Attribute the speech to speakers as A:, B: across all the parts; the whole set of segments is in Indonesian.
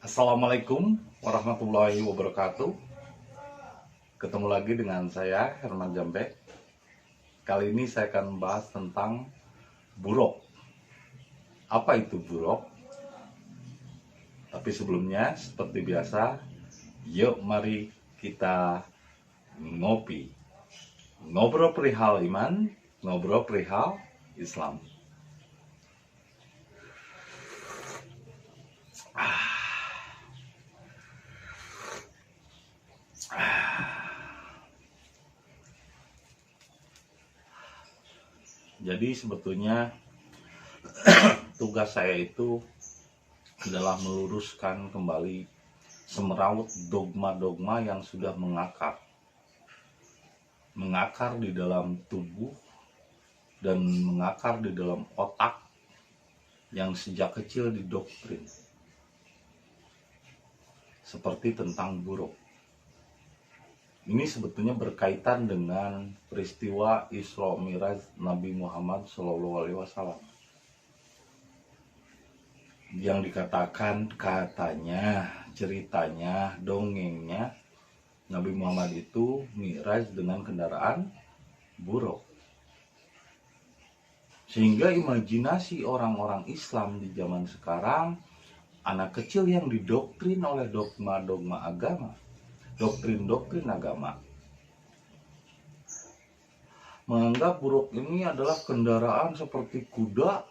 A: Assalamualaikum warahmatullahi wabarakatuh. Ketemu lagi dengan saya Herman Jambek. Kali ini saya akan membahas tentang buruk. Apa itu buruk? Tapi sebelumnya seperti biasa, yuk mari kita ngopi. Ngobrol perihal iman, ngobrol perihal Islam. Jadi sebetulnya tugas saya itu adalah meluruskan kembali semeraut dogma-dogma yang sudah mengakar di dalam tubuh dan mengakar di dalam otak yang sejak kecil didoktrin, seperti tentang buruk. Ini sebetulnya berkaitan dengan peristiwa Isra Miraj Nabi Muhammad SAW, yang dikatakan katanya, ceritanya, dongengnya Nabi Muhammad itu Miraj dengan kendaraan buruk. Sehingga imajinasi orang-orang Islam di zaman sekarang, anak kecil yang didoktrin oleh dogma-dogma agama, doktrin-doktrin agama, menganggap buruk ini adalah kendaraan seperti kuda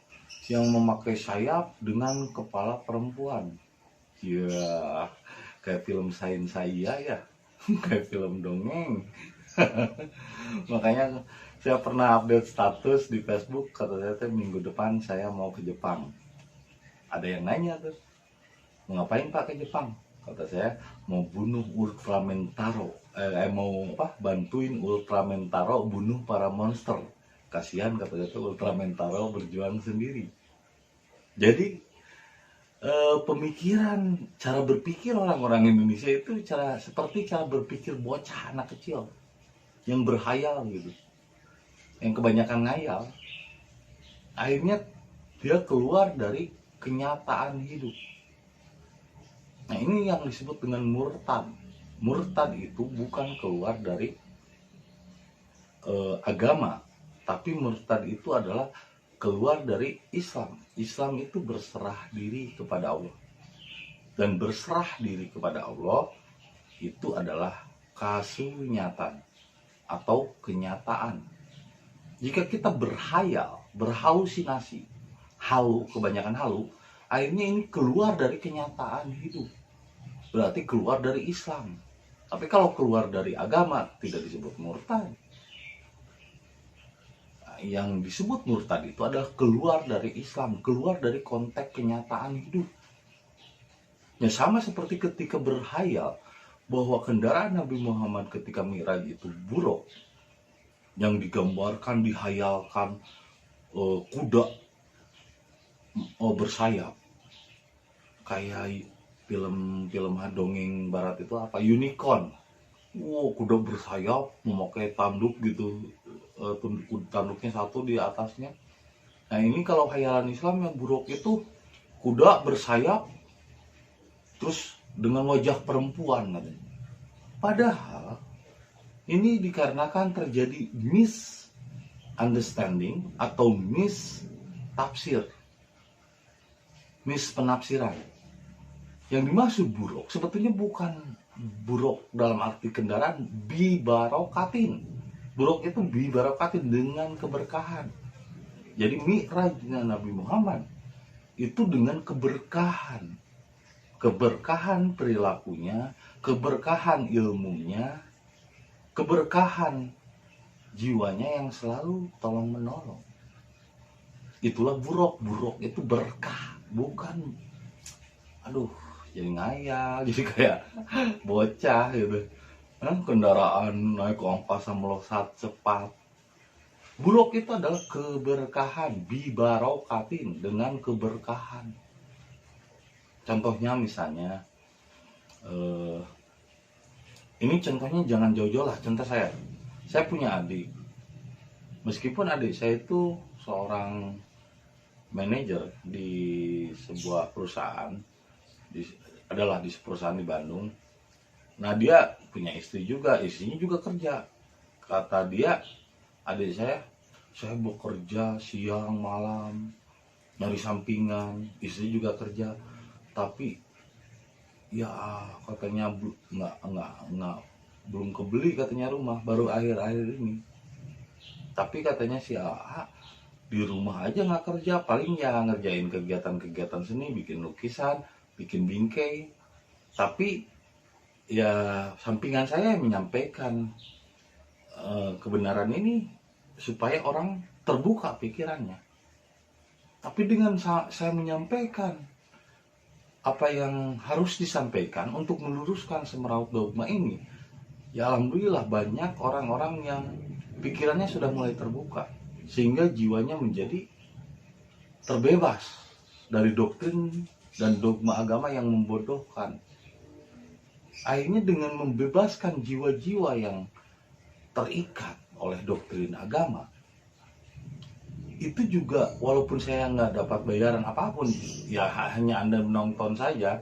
A: yang memakai sayap dengan kepala perempuan. Ya, kayak film sains saya ya, kayak film dongeng. Makanya saya pernah update status di Facebook, kata saya minggu depan saya mau ke Jepang. Ada yang nanya tuh, mau ngapain Pak ke Jepang? Kata saya mau bunuh Ultraman Taro, bantuin Ultraman Taro bunuh para monster. Kasihan kata saya, Ultraman Taro berjuang sendiri. Jadi pemikiran, cara berpikir orang-orang Indonesia itu seperti cara berpikir bocah anak kecil yang berhayal gitu, yang kebanyakan ngayal. Akhirnya dia keluar dari kenyataan hidup. Nah, ini yang disebut dengan murtad. Murtad itu bukan keluar dari agama, tapi murtad itu adalah keluar dari Islam. Islam itu berserah diri kepada Allah. Dan berserah diri kepada Allah itu adalah kasunyatan atau kenyataan. Jika kita berhayal, berhalusinasi, kebanyakan halu, akhirnya ini keluar dari kenyataan hidup, berarti keluar dari Islam. Tapi kalau keluar dari agama tidak disebut murtad. Nah, yang disebut murtad itu adalah keluar dari Islam, keluar dari konteks kenyataan hidup. Ya, sama seperti ketika berhayal bahwa kendaraan Nabi Muhammad ketika Mi'raj itu buruk, yang digambarkan, dihayalkan kuda bersayap, kayak film-film dongeng barat itu apa, unicorn. Kuda bersayap memakai tanduk gitu, tanduknya satu di atasnya. Nah, ini kalau khayalan Islam yang buruk itu kuda bersayap terus dengan wajah perempuan katanya. Padahal ini dikarenakan terjadi misunderstanding atau mispenafsiran. Yang dimaksud buruk sebetulnya bukan buruk dalam arti kendaraan bibarokatin. Buruk itu bibarokatin, dengan keberkahan. Jadi Mi'rajnya Nabi Muhammad itu dengan keberkahan. Keberkahan perilakunya, keberkahan ilmunya, keberkahan jiwanya yang selalu tolong menolong. Itulah buruk. Buruk itu berkah, bukan jadi ngayal, jadi kayak bocah gitu. Kendaraan naik ke angkasa melesat cepat. Buruk itu adalah keberkahan, bibarokatin, dengan keberkahan. Contohnya misalnya, ini contohnya jangan jauh-jauh lah. Contoh saya punya adik. Meskipun adik saya itu seorang manajer di sebuah perusahaan, adalah di perusahaan di Bandung. Nah dia punya istri juga, istrinya juga kerja. Kata dia, adik saya bekerja siang malam, nyari sampingan, istri juga kerja, tapi ya katanya nggak belum kebeli katanya rumah, baru akhir-akhir ini. Tapi katanya si AA di rumah aja nggak kerja, paling ya ngerjain kegiatan-kegiatan seni, bikin lukisan, bikin bingkai. Tapi ya sampingan saya menyampaikan kebenaran ini supaya orang terbuka pikirannya. Tapi dengan saya menyampaikan apa yang harus disampaikan untuk meluruskan semeraut dogma ini, ya alhamdulillah banyak orang-orang yang pikirannya sudah mulai terbuka, sehingga jiwanya menjadi terbebas dari doktrin dan dogma agama yang membodohkan. Akhirnya dengan membebaskan jiwa-jiwa yang terikat oleh doktrin agama, itu juga walaupun saya nggak dapat bayaran apapun, ya hanya Anda menonton saja,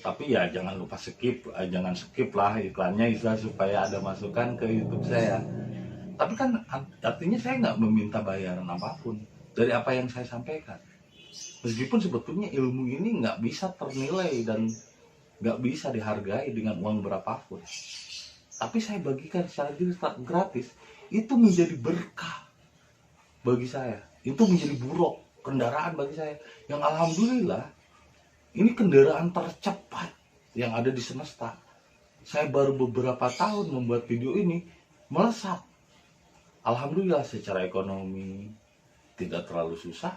A: tapi ya jangan lupa jangan skip lah iklannya, istilah supaya ada masukan ke YouTube saya. Tapi kan artinya saya nggak meminta bayaran apapun dari apa yang saya sampaikan, meskipun sebetulnya ilmu ini nggak bisa ternilai dan nggak bisa dihargai dengan uang berapapun, tapi saya bagikan secara gratis. Itu menjadi berkah bagi saya, itu menjadi buruk kendaraan bagi saya, yang alhamdulillah ini kendaraan tercepat yang ada di semesta. Saya baru beberapa tahun membuat video ini melesat, alhamdulillah secara ekonomi tidak terlalu susah.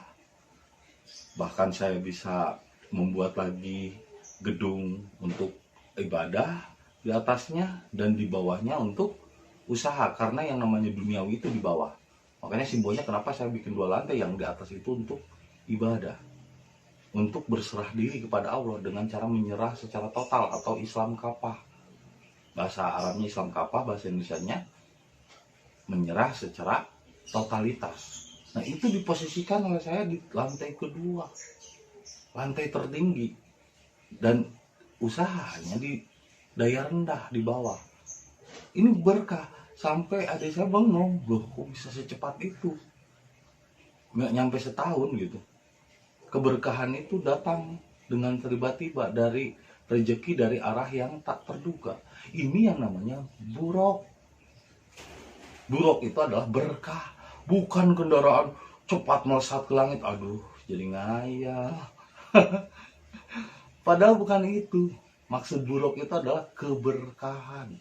A: Bahkan saya bisa membuat lagi gedung untuk ibadah di atasnya, dan di bawahnya untuk usaha, karena yang namanya duniawi itu di bawah. Makanya simbolnya kenapa saya bikin 2 lantai, yang di atas itu untuk ibadah, untuk berserah diri kepada Allah dengan cara menyerah secara total, atau Islam kafah. Bahasa Arabnya Islam kafah, bahasa Indonesianya menyerah secara totalitas. Nah itu diposisikan oleh saya di lantai kedua, lantai tertinggi, dan usahanya di daya rendah di bawah. Ini berkah. Sampai adik saya bengong, loh kok bisa secepat itu, nggak nyampe setahun gitu. Keberkahan itu datang dengan tiba-tiba dari rezeki dari arah yang tak terduga. Ini yang namanya buruk. Buruk itu adalah berkah, bukan kendaraan cepat melesat ke langit. Aduh, jadi ngayal. Padahal bukan itu. Maksud buruk itu adalah keberkahan.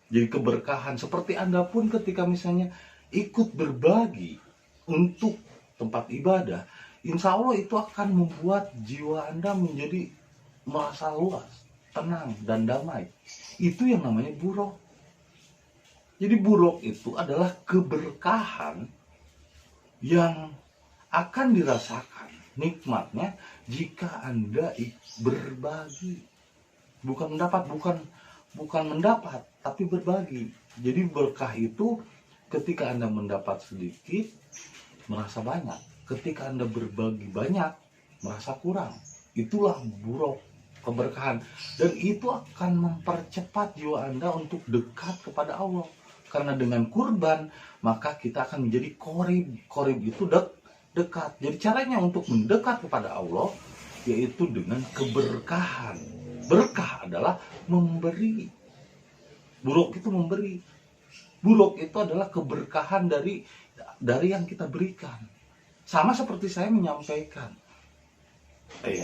A: Jadi keberkahan seperti Anda pun ketika misalnya ikut berbagi untuk tempat ibadah, insya Allah itu akan membuat jiwa Anda menjadi merasa luas, tenang, dan damai. Itu yang namanya buruk. Jadi buruk itu adalah keberkahan yang akan dirasakan nikmatnya jika Anda berbagi. Bukan mendapat, tapi berbagi. Jadi berkah itu ketika Anda mendapat sedikit, merasa banyak. Ketika Anda berbagi banyak, merasa kurang. Itulah buruk keberkahan. Dan itu akan mempercepat jiwa Anda untuk dekat kepada Allah. Karena dengan kurban, maka kita akan menjadi qorib. Qorib itu dekat. Jadi caranya untuk mendekat kepada Allah, yaitu dengan keberkahan. Berkah adalah memberi. Buruk itu memberi. Buruk itu adalah keberkahan dari yang kita berikan. Sama seperti saya menyampaikan.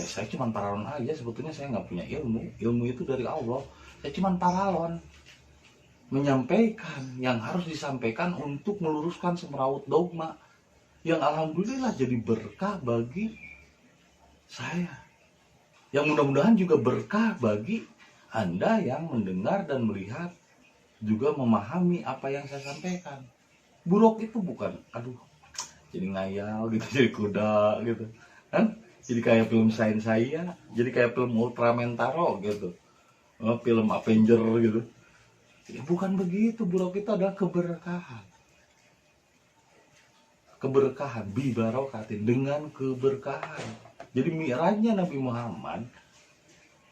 A: Saya cuma paralon aja, sebetulnya saya nggak punya ilmu. Ilmu itu dari Allah. Saya cuma paralon. Menyampaikan yang harus disampaikan untuk meluruskan semeraut dogma. Yang alhamdulillah jadi berkah bagi saya. Yang mudah-mudahan juga berkah bagi Anda yang mendengar dan melihat, juga memahami apa yang saya sampaikan. Buruk itu bukan, aduh, jadi ngayal gitu, jadi kuda gitu, kan? Jadi kayak film sains saya, jadi kayak film Ultraman Taro gitu, film Avenger gitu. Ya bukan begitu. Buruk itu adalah keberkahan. Keberkahan, bibarokatin, dengan keberkahan. Jadi mi'rajnya Nabi Muhammad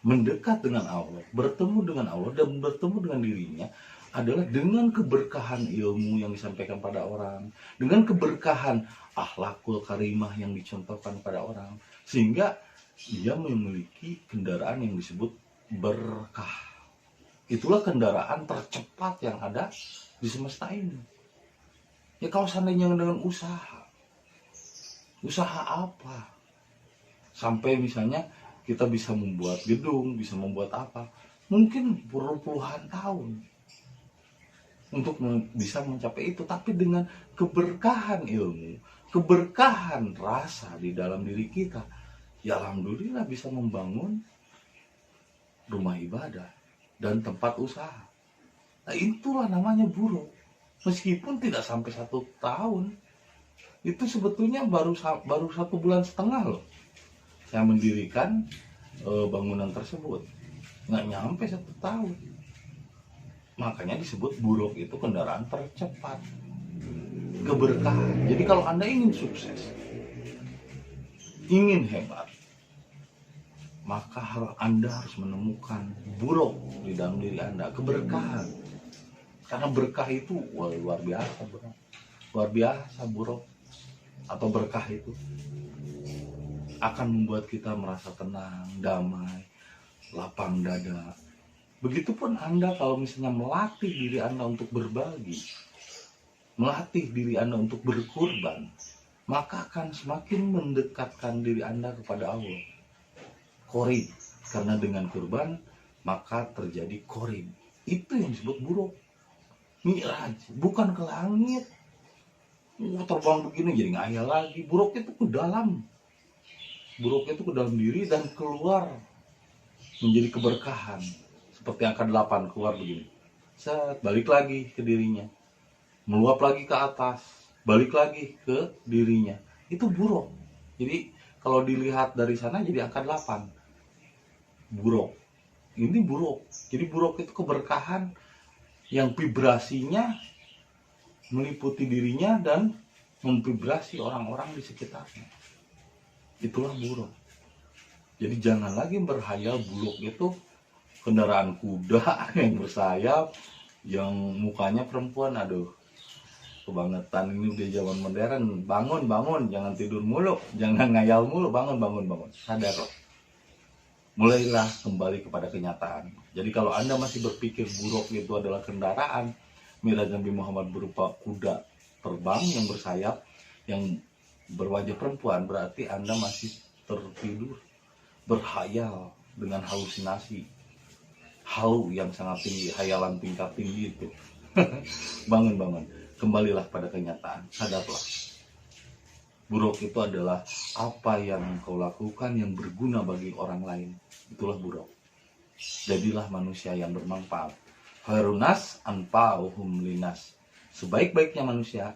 A: mendekat dengan Allah, bertemu dengan Allah dan bertemu dengan dirinya adalah dengan keberkahan ilmu yang disampaikan pada orang, dengan keberkahan akhlakul karimah yang dicontohkan pada orang, sehingga dia memiliki kendaraan yang disebut berkah. Itulah kendaraan tercepat yang ada di semesta ini. Ya kalau seandainya dengan usaha apa? Sampai misalnya kita bisa membuat gedung, bisa membuat apa? Mungkin puluhan tahun untuk bisa mencapai itu. Tapi dengan keberkahan ilmu, keberkahan rasa di dalam diri kita, ya alhamdulillah bisa membangun rumah ibadah dan tempat usaha. Nah itulah namanya buruk. Meskipun tidak sampai 1 tahun, itu sebetulnya baru 1,5 bulan loh saya mendirikan bangunan tersebut, nggak nyampe 1 tahun. Makanya disebut buruk itu kendaraan tercepat, keberkahan. Jadi kalau Anda ingin sukses, ingin hebat, maka Anda harus menemukan buruk di dalam diri Anda, keberkahan. Karena berkah itu luar biasa, bro. Luar biasa buruk atau berkah itu akan membuat kita merasa tenang, damai, lapang dada. Begitupun Anda kalau misalnya melatih diri Anda untuk berbagi, melatih diri Anda untuk berkurban, maka akan semakin mendekatkan diri Anda kepada Allah. Qorib, karena dengan kurban maka terjadi qorib. Itu yang disebut buruk. Mi'raj, bukan ke langit. Terbang begini jadi ngayal lagi. Buruk itu ke dalam. Buruk itu ke dalam diri dan keluar menjadi keberkahan. Seperti angka 8 keluar begini. Set, balik lagi ke dirinya. Meluap lagi ke atas. Balik lagi ke dirinya. Itu buruk. Jadi kalau dilihat dari sana jadi angka 8. Buruk. Ini buruk. Jadi buruk itu keberkahan yang vibrasinya meliputi dirinya dan memvibrasi orang-orang di sekitarnya. Itulah buruk. Jadi jangan lagi berhayal buruk itu kendaraan kuda yang bersayap, yang mukanya perempuan. Aduh, kebangetan, ini udah zaman modern. Bangun, jangan tidur mulu, jangan ngayal mulu, bangun. Sadar loh. Mulailah kembali kepada kenyataan. Jadi kalau Anda masih berpikir buruk itu adalah kendaraan, Mi'raj Nabi Muhammad berupa kuda terbang yang bersayap, yang berwajah perempuan, berarti Anda masih tertidur, berhayal dengan halusinasi, halu yang sangat tinggi, hayalan tingkat tinggi itu. Bangun, kembalilah pada kenyataan, sadarlah. Buruk itu adalah apa yang kau lakukan yang berguna bagi orang lain. Itulah buruk. Jadilah manusia yang bermanfaat. Khairun-nas anfa'uhum linas. Sebaik-baiknya manusia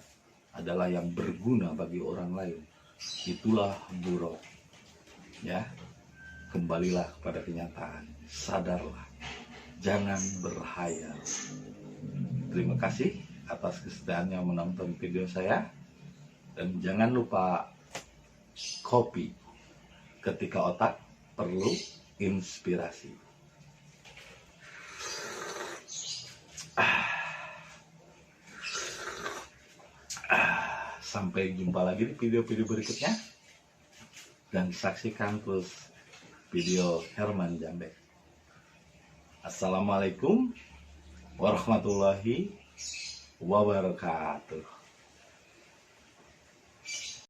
A: adalah yang berguna bagi orang lain. Itulah buruk. Ya, kembalilah kepada kenyataan. Sadarlah. Jangan berhayal. Terima kasih atas kesediaannya menonton video saya. Dan jangan lupa kopi ketika otak perlu inspirasi. Sampai jumpa lagi di video-video berikutnya. Dan saksikan terus video Herman Jambek. Assalamualaikum warahmatullahi wabarakatuh.